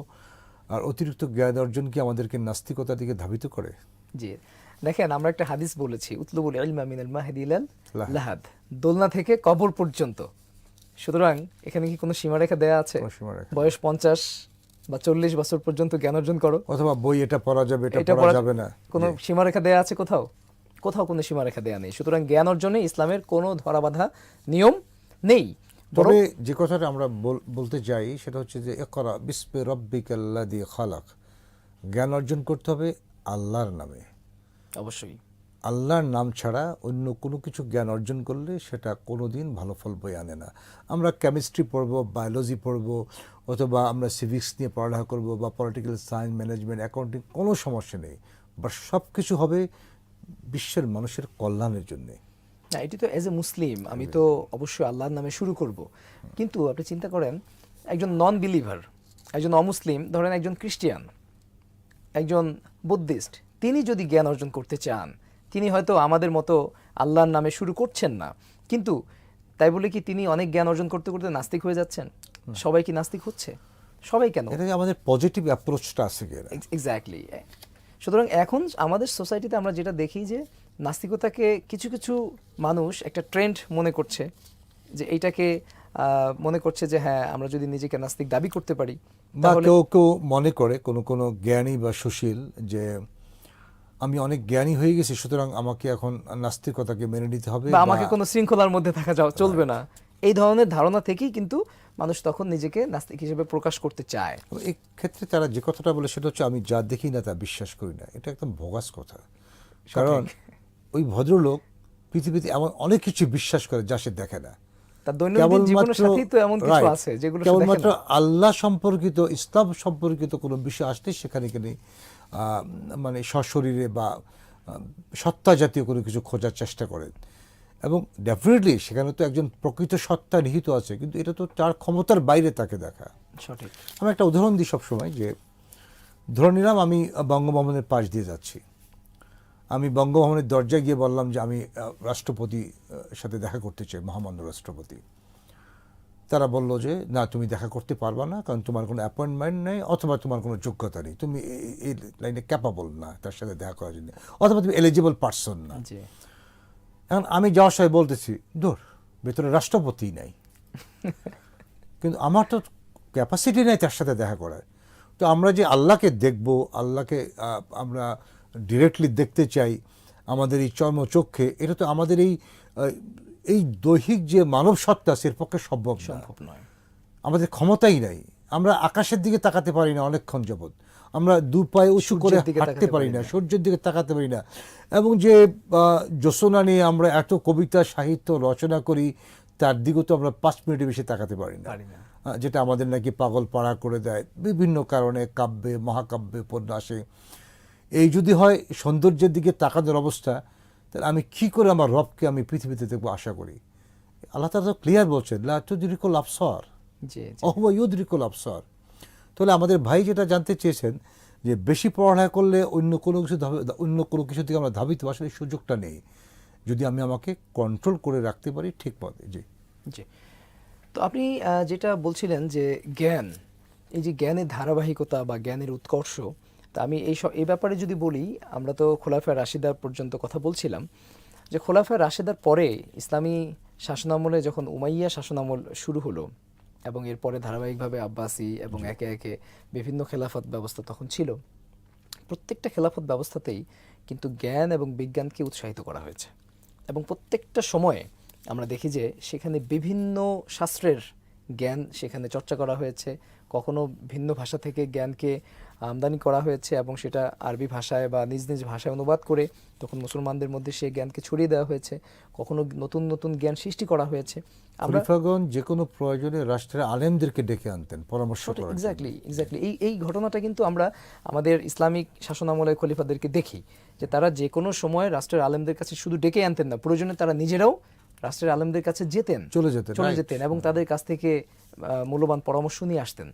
আর অতিরিক্ত জ্ঞান অর্জন কি আমাদেরকে নাস্তিকতার দিকে ধাবিত করে? জি, দেখেন আমরা একটা হাদিস বলেছি, উতলুবুল ইলমা মিনাল মাহদি ইলাল লাহাদ। লাহাদ, দোলনা থেকে কবর পর্যন্ত। সুতরাং এখানে কি কোনো সীমারেখা দেয়া আছে? কোনো সীমারেখা বয়স 50 বা 40 বছর পর্যন্ত জ্ঞান অর্জন করো, অথবা বই এটা পড়া যাবে, এটা এটা পড়া পড়া যাবে না, কোনো জি। সীমারেখা দেয়া আছে কোথাও? কোথাও কোনো সীমারেখা দেয়া নেই। সুতরাং জ্ঞান অর্জনে ইসলামের কোনো ধরাবাঁধা নিয়ম নেই। তবে যে কথাটা আমরা বলতে চাই সেটা হচ্ছে যে ইকরা বিসমি রাব্বিকাল্লাযী খালাক, জ্ঞান অর্জন করতে হবে আল্লাহর নামে। অবশ্যই আল্লাহর নাম ছাড়া অন্য কোনো কিছু জ্ঞান অর্জন করলে সেটা কোনোদিন ভালো ফল বয়ে আনে না। আমরা কেমিস্ট্রি পড়ব, বায়োলজি পড়ব, অথবা আমরা সিভিক্স নিয়ে পড়ালেখা করব, বা পলিটিক্যাল সায়েন্স, ম্যানেজমেন্ট, অ্যাকাউন্টিং, কোনো সমস্যা নেই, বা সব কিছু হবে বিশ্বের মানুষের কল্যাণের জন্যে। না, এটি তো এজ এ মুসলিম আমি তো অবশ্যই আল্লাহর নামে শুরু করব। কিন্তু আপনি চিন্তা করেন একজন নন বিলিভার, একজন অমুসলিম, ধরেন একজন খ্রিস্টিয়ান, একজন বুদ্ধিস্ট, তিনি যদি জ্ঞান অর্জন করতে চান, তিনি হয়তো আমাদের মতো আল্লাহর নামে শুরু করছেন না, কিন্তু তাই বলে কি তিনি অনেক জ্ঞান অর্জন করতে করতে নাস্তিক হয়ে যাচ্ছেন? সবাই কি নাস্তিক হচ্ছে? সবাই কেন? এটা যে আমাদের পজিটিভ অ্যাপ্রোচটা আছে কি না? এক্স্যাক্টলি। সুতরাং এখন আমাদের সোসাইটিতে আমরা যেটা দেখি যে নাস্তিকতাকে কিছু কিছু মানুষ একটা ট্রেন্ড মনে করছে, যে এইটাকে মনে করছে যে হ্যাঁ আমরা যদি নিজেকে নাস্তিক দাবি করতে পারি, বা তাহলে কেউ কেউ মনে করে কোনো জ্ঞানী বা সুশীল যে আমি অনেক জ্ঞানী হয়ে গেছি, সুতরাং আমাকে এখন নাস্তিকতাকে মেনে নিতে হবে, বা আমাকে কোনো শৃঙ্খলার মধ্যে থাকা চলবে না, এই ধরনের ধারণা থেকেই কিন্তু মানুষ তখন নিজেকে নাস্তিক হিসেবে প্রকাশ করতে চায়। এই ক্ষেত্রে তারা যে কথাটা বলে সেটা হচ্ছে আমি যা দেখি না তা বিশ্বাস করি না। এটা একদম ভোগাস কথা। কারণ ওই ভদ্রলোক পৃথিবীতে এমন অনেক কিছু বিশ্বাস করে যা সে দেখে না। তার দৈনন্দিন জীবনের সাথেই তো এমন কিছু Right, আছে যেগুলো সে কেবলমাত্র দেখে না। আল্লাহ সম্পর্কিত, ইসলাম সম্পর্কিত কোনো বিষয় আসলে সেখানে মানে সশরীরে বা সত্তা জাতীয় কোনো কিছু খোঁজার চেষ্টা করেন, এবং ডেফিনেটলি সেখানে তো একজন প্রকৃত সত্তা নিহিত আছে, কিন্তু এটা তো তার ক্ষমতার বাইরে তাকে দেখা। সঠিক। আমি একটা উদাহরণ দিই সবসময়, যে ধরে নিলাম আমি বঙ্গভবনের পাশ দিয়ে যাচ্ছি, আমি বঙ্গভবনের দরজায় গিয়ে বললাম যে আমি রাষ্ট্রপতির সাথে দেখা করতে চাই, মহামান্য রাষ্ট্রপতি। তারা বলল যে না, তুমি দেখা করতে পারবা না, কারণ তোমার কোনো অ্যাপয়েন্টমেন্ট নেই, অথবা তোমার কোনো যোগ্যতা নেই, তুমি এই লাইনে ক্যাপাবল না তার সাথে দেখা করার জন্য, অথবা তুমি এলিজিবল পার্সন না। জি। এখন আমি যাওয়ার সময় বলতেছি দূর, ভেতরে রাষ্ট্রপতি নাই, কিন্তু আমার তো ক্যাপাসিটি নেই তার সাথে দেখা করার। তো আমরা যে আল্লাহকে দেখব, আল্লাহকে আমরা ডিরেক্টলি দেখতে চাই আমাদের এই চর্মচক্ষে, এটা তো আমাদের এই দৈহিক যে মানব সত্তা, এর পক্ষে সম্ভব নয়। আমাদের ক্ষমতাই নাই। আমরা আকাশের দিকে তাকাতে পারি না অনেকক্ষণ যাবৎ, আমরা দু পায়ে উঁচু করে সূর্যের দিকে হাঁটতে তাকাতে পারি পারি না, না। সূর্যের দিকে তাকাতে পারি না, এবং যে জ্যোৎস্না নিয়ে আমরা এত কবিতা সাহিত্য রচনা করি তার দিকেও তো আমরা 5 মিনিটের বেশি তাকাতে পারি না, পারি না। যেটা আমাদের নাকি পাগল পাড়া করে দেয় বিভিন্ন কারণে, কাব্যে মহাকাব্যে উপন্যাসে। এই যদি হয় সৌন্দর্যের দিকে তাকানোর অবস্থা, তাহলে আমি কি করে আমার রবকে আমি পৃথিবীতে দেখবো আশা করি? আল্লাহ তাআলা তো ক্লিয়ার বলছেন, লা তুদরিকুল আবসার জি জি। ওয়া হুয়া ইউদরিকুল আবসার। তাহলে আমাদের ভাই যেটা জানতে চেয়েছেন যে বেশি পড়ালেখা করলে অন্য কোনো কিছু থেকে আমরা ধাবিত, আসলে এই সুযোগটা নেই যদি আমি আমাকে কন্ট্রোল করে রাখতে পারি ঠিক পথে। জি জি। তো আপনি যেটা বলছিলেন যে জ্ঞান, এই যে জ্ঞানের ধারাবাহিকতা বা জ্ঞানের উৎকর্ষ, তা আমি এই ব্যাপারে যদি বলি, আমরা তো খোলাফায়ে রাশিদার পর্যন্ত কথা বলছিলাম, যে খোলাফায়ে রাশিদার পরে ইসলামী শাসনামলে যখন উমাইয়া শাসনামল শুরু হলো এবং এরপরে ধারাবাহিকভাবে আব্বাসি এবং একে একে বিভিন্ন খেলাফত ব্যবস্থা তখন ছিল, প্রত্যেকটা খেলাফত ব্যবস্থাতেই কিন্তু জ্ঞান এবং বিজ্ঞানকে উৎসাহিত করা হয়েছে। এবং প্রত্যেকটা সময়ে আমরা দেখি যে সেখানে বিভিন্ন শাস্ত্রের জ্ঞান সেখানে চর্চা করা হয়েছে, কখনো ভিন্ন ভাষা থেকে জ্ঞানকে আমদানি করা হয়েছে এবং সেটা আরবি ভাষায় বা নিজ নিজ ভাষায় অনুবাদ করে তখন মুসলমানদের মধ্যে সেই জ্ঞানকে ছড়িয়ে দেওয়া হয়েছে, কখনো নতুন নতুন জ্ঞান সৃষ্টি করা হয়েছে। আমরা খলিফাগণ যে কোনো প্রয়োজনে রাষ্ট্রের আলেমদেরকে ডেকে আনতেন পরামর্শ করার জন্য। এক্স্যাক্টলি এই ঘটনাটা কিন্তু আমরা আমাদের ইসলামিক শাসনামলের খলিফাদেরকে দেখি যে তারা যে কোনো সময় রাষ্ট্রের আলেমদের কাছে শুধু ডেকে আনতেন না, প্রয়োজনে তারা নিজেরাও রাষ্ট্রের আলেমদের কাছে চলে যেতেন এবং তাদের কাছ থেকে মূল্যবান পরামর্শ নিয়ে আসতেন।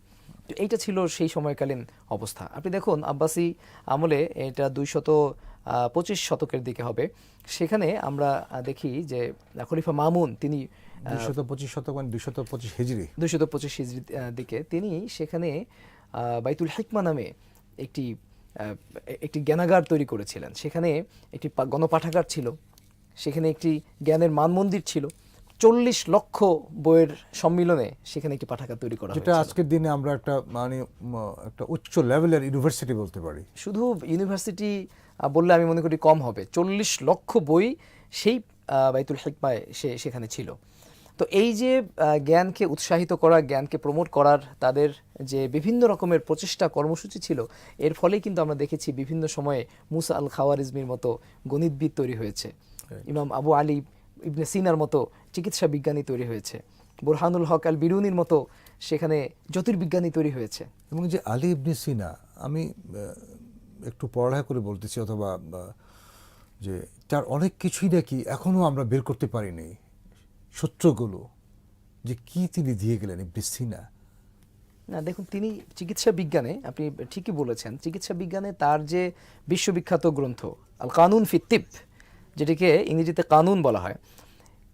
তো এইটা ছিল সেই সময়কালীন অবস্থা। আপনি দেখুন আব্বাসি আমলে, এটা 225 শতকের দিকে হবে, সেখানে আমরা দেখি যে খলিফা মামুন তিনি 225 শতক মানে 225 হিজরি 225 হিজরির দিকে তিনি সেখানে বাইতুল হিকমা নামে একটি জ্ঞানাগার তৈরি করেছিলেন। সেখানে একটি গণপাঠাগার ছিল, সেখানে একটি জ্ঞানের মানমন্দির ছিল, 40 লক্ষ বইয়ের সম্মিলনে সেখানে একটি পাঠাগার তৈরি করা যেটা হয়েছিল। আজকের দিনে আমরা একটা একটা উচ্চ লেভেলের ইউনিভার্সিটি বলতে পারি। শুধু ইউনিভার্সিটি বললে আমি মনে করি কম হবে, 40 লক্ষ বই সেই বাইতুল হিকমায় সেখানে ছিল। তো এই যে জ্ঞানকে উৎসাহিত করা, জ্ঞানকে প্রমোট করার তাদের যে বিভিন্ন রকমের প্রচেষ্টা কর্মসূচি ছিল, এর ফলেই কিন্তু আমরা দেখেছি বিভিন্ন সময়ে মুসা আল খাওয়ারিজমির মতো গণিতবিদ তৈরি হয়েছে, ইমাম আবু আলী ইবনে সিনার মতো চিকিৎসা বিজ্ঞানী তৈরি হয়েছে, বুরহানুল হক আল বিরুনির মতো সেখানে জ্যোতির্বিজ্ঞানী তৈরি হয়েছে। এবং যে আলী ইবনে সিনা, আমি একটু পড়ালেখা করে বলতেছি, অথবা যে তার অনেক কিছুই নাকি এখনো আমরা বের করতে পারিনি সূত্রগুলো, যে কি তিনি দিয়ে গেলেন ইবনে সিনা। না দেখুন, তিনি চিকিৎসা বিজ্ঞানে, আপনি ঠিকই বলেছেন, চিকিৎসা বিজ্ঞানে তার যে বিশ্ববিখ্যাত গ্রন্থ আল কানুন ফি তিব, যেটিকে ইংরেজিতে কানুন বলা হয়,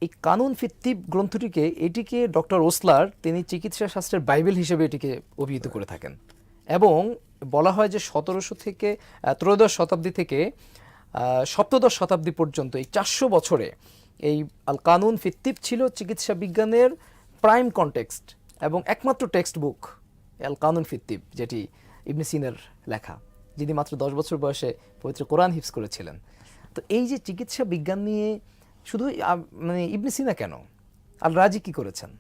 এই কানুন ফি তিব গ্রন্থটিকে, এটিকে ডক্টর ওসলার তিনি চিকিৎসা শাস্ত্রের বাইবেল হিসেবে এটিকে অভিহিত করে থাকেন। এবং বলা হয় যে 1700 থেকে ত্রয়োদশ শতাব্দী থেকে সপ্তদশ শতাব্দী পর্যন্ত এই 400 বছরে এই আল কানুন ফি তিব ছিল চিকিৎসা বিজ্ঞানের প্রাইম কনটেক্সট এবং একমাত্র টেক্সট বুক আল কানুন ফি তিব, যেটি ইবনে সিনার লেখা, যিনি মাত্র 10 বছর বয়সে পবিত্র কোরআন হিফজ করেছিলেন। তো এই যে চিকিৎসা বিজ্ঞান নিয়ে শুধু মানে ইবনে সিনা কেন, আল রাজি কি করেছেন,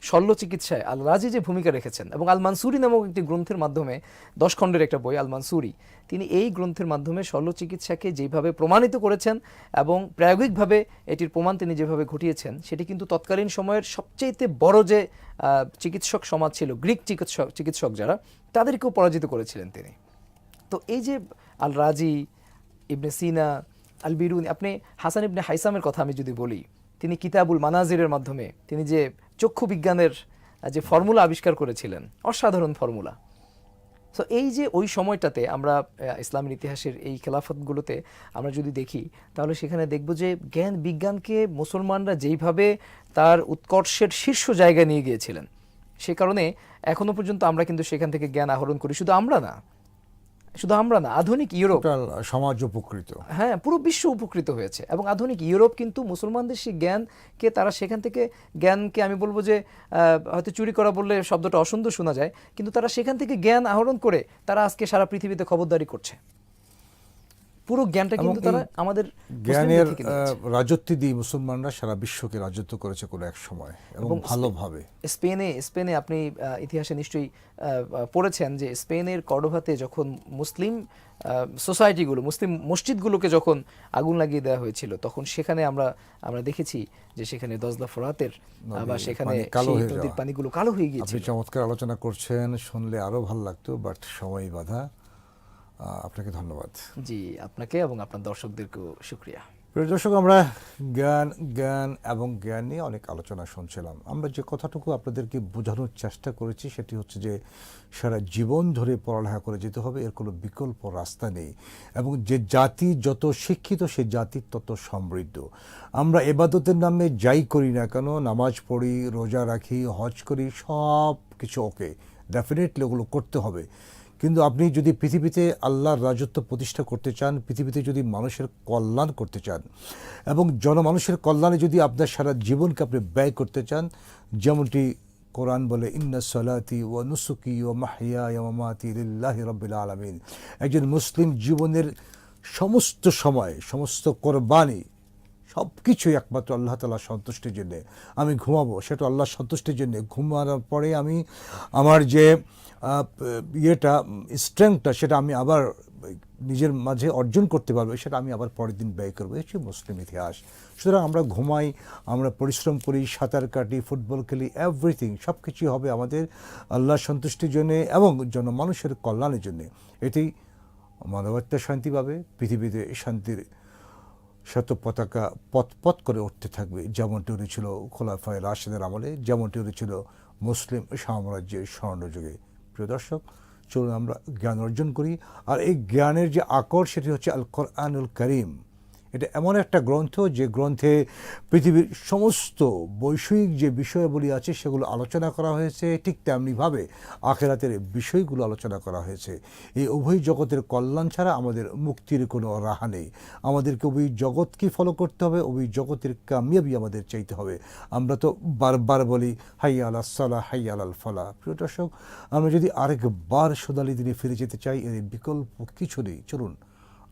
শল্য চিকিৎসায় আল রাজি যে ভূমিকা রেখেছেন, এবং আল মানসুরি নামক একটি গ্রন্থের মাধ্যমে, 10 খণ্ডের একটা বই আল মানসুরি, তিনি এই গ্রন্থের মাধ্যমে শল্য চিকিৎসাকে যেভাবে প্রমাণিত করেছেন এবং প্রায়োগিকভাবে এটির প্রমাণ তিনি যেভাবে ঘটিয়েছেন, সেটি কিন্তু তৎকালীন সময়ের সবচেয়ে বড় যে চিকিৎসক সমাজ ছিল, গ্রিক চিকিৎসক যারা, তাদেরকেও পরাজিত করেছিলেন তিনি। তো এই যে আল রাজি, ইবনে সিনা, আল বিরুনি, আপনি হাসান ইবনে হাইসামের কথা আমি যদি বলি, তিনি কিতাবুল মানাজিরের মাধ্যমে তিনি যে চক্ষু বিজ্ঞানের যে ফর্মুলা আবিষ্কার করেছিলেন, অসাধারণ ফর্মুলা। সো এই যে ওই সময়টাতে আমরা ইসলামের ইতিহাসের এই খেলাফতগুলোতে আমরা যদি দেখি, তাহলে সেখানে দেখব যে জ্ঞান বিজ্ঞানকে মুসলমানরা যেইভাবে তার উৎকর্ষের শীর্ষ জায়গায় নিয়ে গিয়েছিলেন, সে কারণে এখনো পর্যন্ত আমরা কিন্তু সেখান থেকে জ্ঞান আহরণ করি। শুধু আমরা না, আধুনিক ইউরোপ, সমাজ উপকৃত, হ্যাঁ, পুরো বিশ্ব উপকৃত হয়েছে। এবং আধুনিক ইউরোপ কিন্তু মুসলমানদের সেই জ্ঞানকে, তারা সেখান থেকে জ্ঞানকে, আমি বলবো যে হয়তো চুরি করা বললে শব্দটা অসুন্দর শোনা যায়, কিন্তু তারা সেখান থেকে জ্ঞান আহরণ করে তারা আজকে সারা পৃথিবীতে খবরদারি করছে। পুরো জ্ঞানটা এবং কিন্তু এই তারা আমাদের জ্ঞানের মুসলিমদের থেকে নিয়েছে। রাজত্ব দিয়ে মুসলমানরা সারা বিশ্বকে রাজত্ব করেছে কোনো এক সময় এবং এবং ভালোভাবে। স্পেনে আপনি ইতিহাসে নিশ্চয়ই পড়েছেন যে স্পেনের কর্ডোভাতে যখন মুসলিম সোসাইটিগুলো, মুসলিম মসজিদগুলোকে যখন আগুন লাগিয়ে দেওয়া হয়েছিল, তখন সেখানে আমরা দেখেছি যে সেখানে দজলা ফোরাতের বা সেখানে পানি কালো সেই হয়ে নদীর যাওয়া। পানিগুলো কালো হয়ে আপনি গিয়েছিল। চমৎকার আলোচনা করছেন, শুনলে আরো ভালো লাগতো, বাট সময় বাধা। আপনাকে ধন্যবাদ। জি, আপনাকে এবং আপনার দর্শকদেরকেও শুকরিয়া। প্রিয় দর্শক, আমরা জ্ঞান এবং জ্ঞান নিয়ে অনেক আলোচনা শুনছিলাম। আমরা যে কথাটুকু আপনাদেরকে বোঝানোর চেষ্টা করেছি সেটি হচ্ছে যে সারা জীবন ধরে পড়ালেখা করে যেতে হবে, এর কোনো বিকল্প রাস্তা নেই। এবং যে জাতি যত শিক্ষিত সে জাতি তত সমৃদ্ধ। আমরা এবাদতের নামে যাই করি না কেন, নামাজ পড়ি, রোজা রাখি, হজ করি, সব কিছু ওকে, ডেফিনেটলি ওগুলো করতে হবে। কিন্তু আপনি যদি পৃথিবীতে আল্লাহর রাজত্ব প্রতিষ্ঠা করতে চান, পৃথিবীতে যদি মানুষের কল্যাণ করতে চান এবং জনমানুষের কল্যাণে যদি আপনার সারা জীবনকে আপনি ব্যয় করতে চান, যেমনটি কোরআন বলে, ইন্না সলাতি ওয়া নুসুকি ওয়া মাহইয়ায়া ওয়া মামাতি লিল্লাহি রাব্বিল আলামিন। একজন মুসলিম জীবনের সমস্ত সময়, সমস্ত কোরবানি, সব কিছুই একমাত্র আল্লাহ তাআলার সন্তুষ্টির জন্যে। আমি ঘুমাবো, সেটা আল্লাহর সন্তুষ্টির জন্যে। ঘুমানোর পরে আমি আমার যে স্ট্রেংথটা সেটা আমি আবার নিজের মাঝে অর্জন করতে পারবো, সেটা আমি আবার পরের দিন ব্যয় করবো। এই হচ্ছে মুসলিম ইতিহাস। সুতরাং আমরা ঘুমাই, আমরা পরিশ্রম করি, সাঁতার কাটি, ফুটবল খেলি, এভরিথিং সব কিছুই হবে আমাদের আল্লাহর সন্তুষ্টির জন্যে এবং জনমানুষের কল্যাণের জন্যে। এতেই মানবতা শান্তি পাবে, পৃথিবীতে শান্তির শত পতাকা পথ করে উঠতে থাকবে, যেমনটি উঠেছিল খোলাফায়ে রাশেদের আমলে, যেমনটি উঠেছিল মুসলিম সাম্রাজ্যের স্বর্ণযুগে। প্রিয় দর্শক, চলুন আমরা জ্ঞান অর্জন করি। আর এই জ্ঞানের যে আকর সেটি হচ্ছে আল কোরআনুল কারীম। এটা এমন একটা গ্রন্থ যে গ্রন্থে পৃথিবীর সমস্ত বৈষয়িক যে বিষয়াবলী আছে সেগুলো আলোচনা করা হয়েছে, ঠিক তেমনিভাবে আখিরাতের বিষয়গুলো আলোচনা করা হয়েছে। এই উভয় জগতের কল্যাণ ছাড়া আমাদের মুক্তির কোনো রাহা নেই। আমাদেরকে উভয় জগৎকে ফলো করতে হবে, উভয় জগতের কামিয়াবি আমাদের চাইতে হবে। আমরা তো বারবার বলি হাইয়া আলাস সালাহ, হাইয়া আলাল ফালাহ। প্রিয় দর্শক, আমরা যদি আরেকবার সোনালী দিনে ফিরে যেতে চাই, এর বিকল্প কিছু নেই। চলুন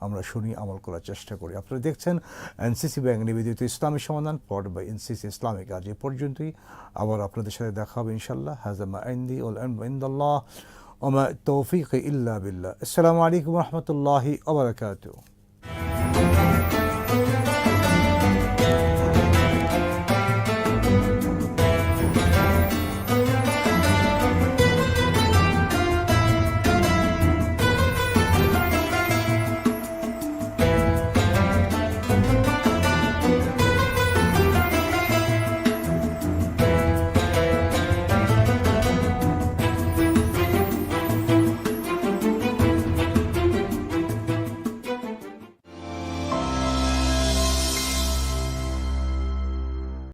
আমরা শুনি, আমল করার চেষ্টা করি। আপনারা দেখছেন এনসিসি ব্যাংক নিবেদিত ইসলামী সমাধান, পড বাই এনসিসি ইসলামিক। আজ এ পর্যন্তই, আবার আপনাদের সাথে দেখা হবে ইনশাআল্লাহ। হাযা মা ইনদি ওয়াল ইলমু ইনদাল্লাহ ওয়া মা তাওফীকি ইল্লা বিল্লাহ। আসসালামু আলাইকুম ওয়া রাহমাতুল্লাহি ওয়া বারাকাতুহু।